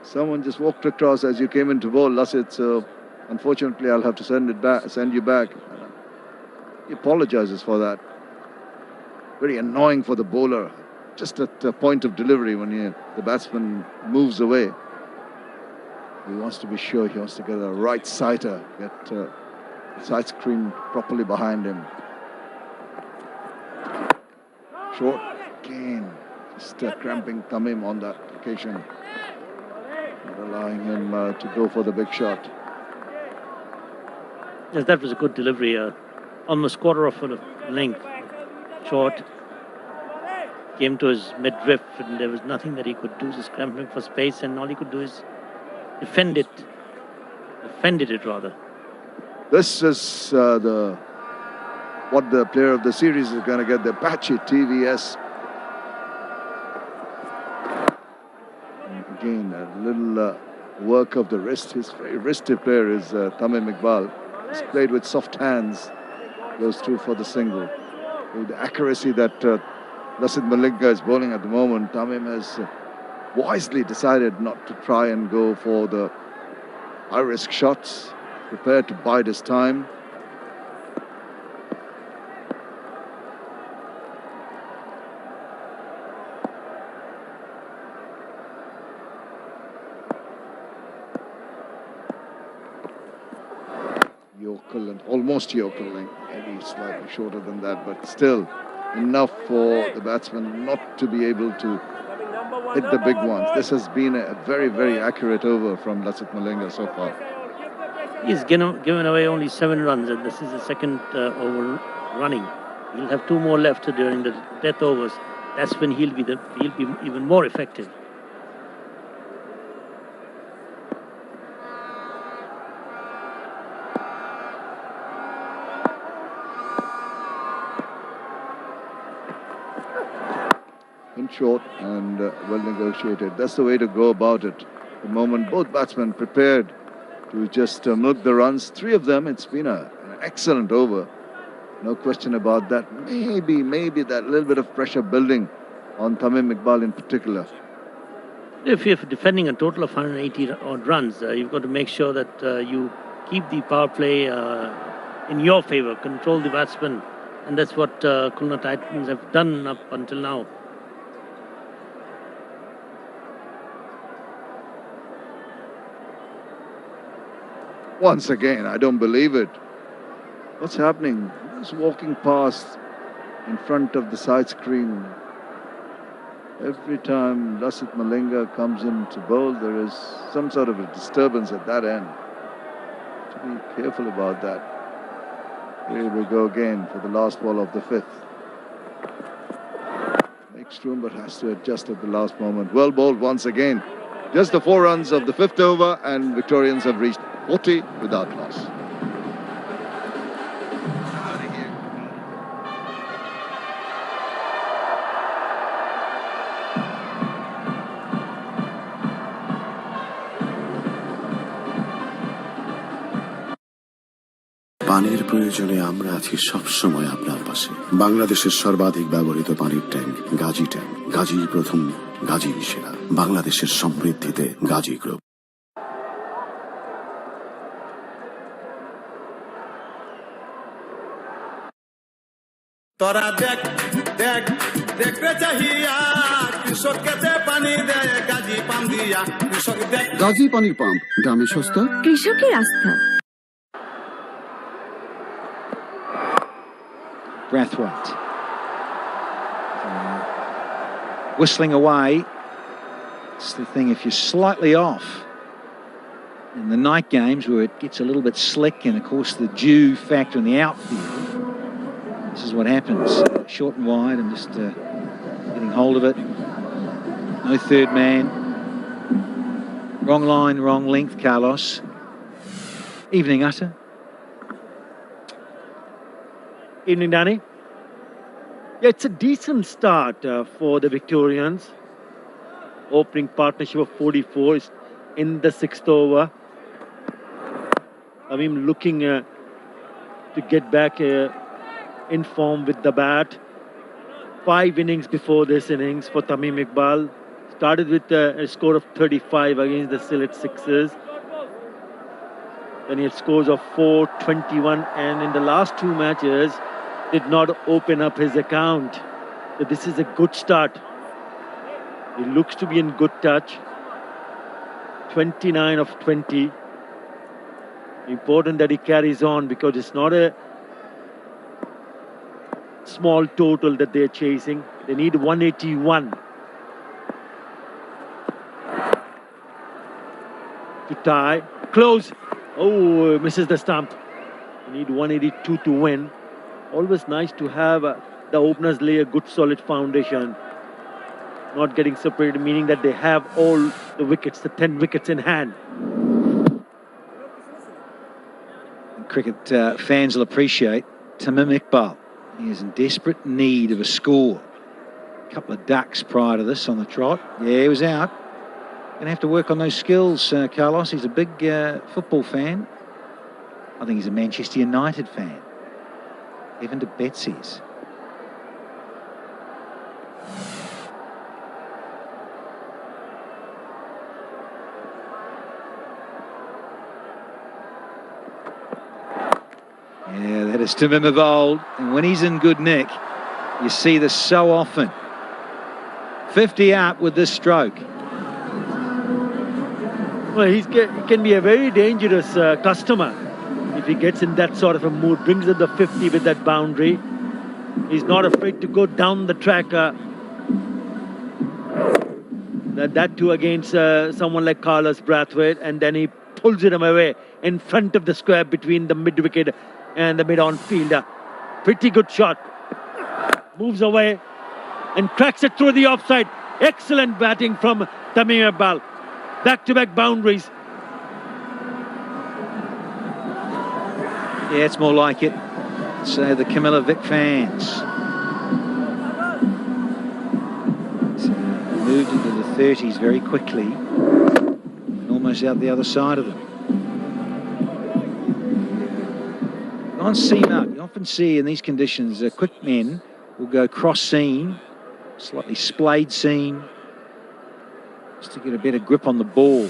Someone just walked across as you came into bowl, Lasith. So unfortunately, I'll have to send you back. He apologizes for that. Very annoying for the bowler. Just at the point of delivery when the batsman moves away. He wants to be sure. He wants to get a right sighter, get the side screen properly behind him. Short again. Just cramping Tamim on that occasion. Not allowing him to go for the big shot. Yes, that was a good delivery. Almost quarter of a length. Short. Came to his midriff and there was nothing that he could do. Just cramping for space, and all he could do is defend it. Defended it rather. This is what the player of the series is going to get, the Apache TVS. Again, a little work of the wrist. His very wristy player is Tamim Iqbal. He's played with soft hands. Goes through for the single. With the accuracy that Lasith Malinga is bowling at the moment, Tamim has wisely decided not to try and go for the high-risk shots. Prepared to bide his time. Yokel and almost yokeling, maybe slightly shorter than that, but still enough for the batsman not to be able to hit the big ones. This has been a very, very accurate over from Lasith Malinga so far. He's given away only 7 runs, and this is the second over running. He'll have 2 more left during the death overs. That's when he'll be even more effective. In short and well negotiated. That's the way to go about it. The moment both batsmen prepared to just milk the runs, 3 of them, it's been an excellent over. No question about that. Maybe that little bit of pressure building on Tamim Iqbal in particular. If you're defending a total of 180 odd runs, you've got to make sure that you keep the power play in your favor, control the batsman, and that's what Khulna Titans have done up until now. Once again, I don't believe it. What's happening? He's walking past in front of the side screen. Every time Lasith Malinga comes in to bowl, there is some sort of a disturbance at that end. To be careful about that. Here we go again for the last ball of the 5th. Makes room but has to adjust at the last moment. Well bowled once again. Just the 4 runs of the 5th over, and Victorians have reached 40 without loss. পানির প্রয়োজনে আমরা আছি সব সময় আপনার পাশে। বাংলাদেশের সর্বাধিক ব্যবহৃত পানির ট্যাঙ্ক গাজী ট্যাঙ্ক। গাজী প্রথম, গাজী সেরা। বাংলাদেশের সমৃদ্ধিতে গাজী গ্রুপ। তোরা দেখ দেখ দেখতে চাহিয়া কৃষককে যে পানি দেয় গাজী পাম্প দিয়া কৃষক দেখ। গাজী পানির পাম্প, দামে সস্তা, কৃষকের আস্থা। Brathwaite whistling away. It's the thing, if you're slightly off in the night games where it gets a little bit slick, and of course the dew factor in the outfield, this is what happens. Short and wide and just getting hold of it. No third man. Wrong line, wrong length, Carlos. Evening, Utter. Evening, Danny. Yeah, it's a decent start for the Victorians. Opening partnership of 44 is in the 6th over. I mean, looking to get back in form with the bat. 5 innings before this innings for Tamim Iqbal. Started with a score of 35 against the Sylhet Sixers. Then he had scores of 4, 21, and in the last 2 matches did not open up his account. So this is a good start. He looks to be in good touch. 29 of 20. Important that he carries on because it's not a small total that they're chasing. They need 181 to tie. Close. Oh, misses the stump. You need 182 to win. Always nice to have the openers lay a good solid foundation. Not getting separated, meaning that they have all the wickets, the 10 wickets in hand. Cricket fans will appreciate Tamim Iqbal. He is in desperate need of a score. A couple of ducks prior to this on the trot. Yeah, he was out. Going to have to work on those skills, Carlos. He's a big football fan. I think he's a Manchester United fan. Even to Betsy's. Yeah, that is Tamim of old. And when he's in good nick, you see this so often. 50 up with this stroke. Well, he can be a very dangerous customer if he gets in that sort of a mood, brings in the 50 with that boundary. He's not afraid to go down the track. That too against someone like Carlos Brathwaite, and then he pulls it away in front of the square between the mid-wicket and the mid-on fielder. Pretty good shot. Moves away and cracks it through the offside. Excellent batting from Tamim Iqbal. Back-to-back boundaries. Yeah, it's more like it. So the Camilla Vic fans. So moved into the 30s very quickly. And almost out the other side of them. On seam up, you often see in these conditions, quick men will go cross seam, slightly splayed seam, just to get a better grip on the ball.